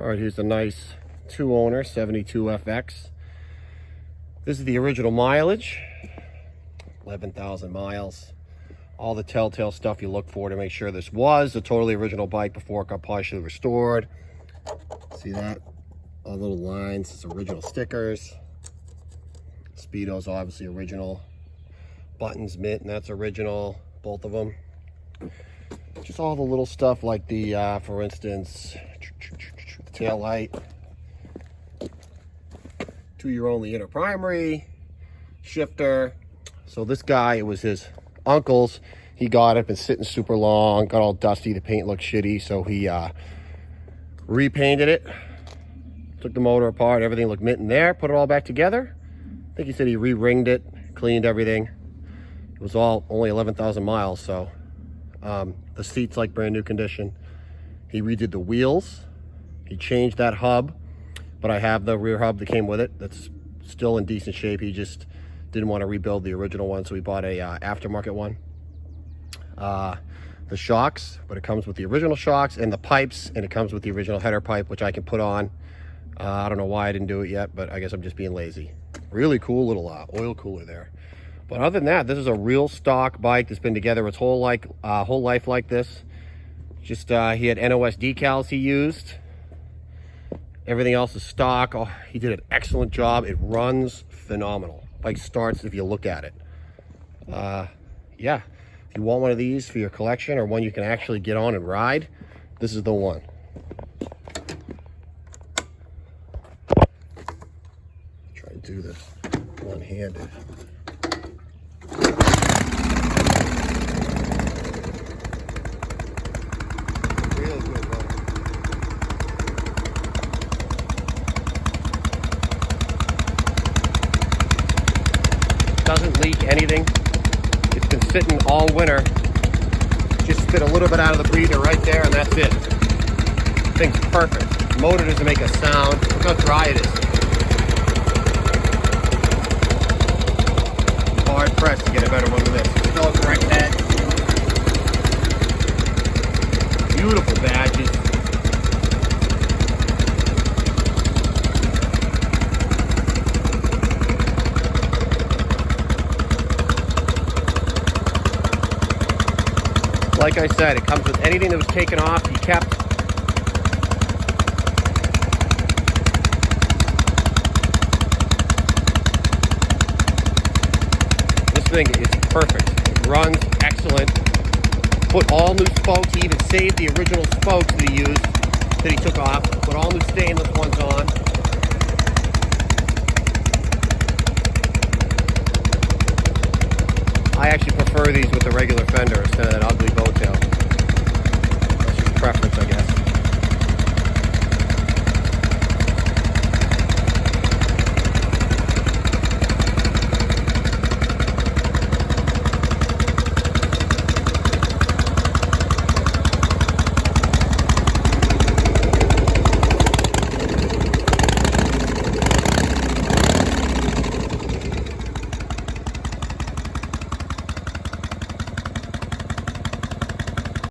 All right, here's a nice two-owner 72 FX. This is the original mileage, 11,000 miles. All the telltale stuff you look for to make sure this was a totally original bike before it got partially restored. See that? All little lines, it's original stickers. Speedo's obviously original. Buttons, mitt, and that's original, both of them. Just all the little stuff like the, for instance, the tail light. 2-year only inner primary, shifter. So this guy, it was his uncle's. He got it, been sitting super long, got all dusty, the paint looked shitty, so he repainted it. Took the motor apart, everything looked mint in there, put it all back together. I think he said he re-ringed it, cleaned everything. It was all only 11,000 miles, so the seat's like brand new condition. He redid the wheels. He changed that hub, but I have the rear hub that came with it. That's still in decent shape. He just didn't want to rebuild the original one, so we bought a aftermarket one. The shocks, but it comes with the original shocks and the pipes, and it comes with the original header pipe, which I can put on. I don't know why I didn't do it yet, but I guess I'm just being lazy. Really cool little oil cooler there. But other than that, this is a real stock bike that's been together its whole life like this. Just he had NOS decals he used. Everything else is stock. Oh, he did an excellent job. It runs phenomenal. Bike starts if you look at it. Yeah, if you want one of these for your collection or one you can actually get on and ride, this is the one. Try and do this one-handed. Real good bike. Doesn't leak anything. It's been sitting all winter. Just spit a little bit out of the breather right there, and that's it. Thing's perfect. Motor doesn't make a sound. Look how dry it is. Hard pressed to get a better one than this. Still a correct head. Beautiful badges. Like I said, it comes with anything that was taken off, he kept. This thing is perfect. It runs excellent. Put all new spokes. He even saved the original spokes that he used, that he took off. Put all new stainless ones on. I actually prefer these with the regular fender instead of that ugly bow tail. That's just preference, I guess.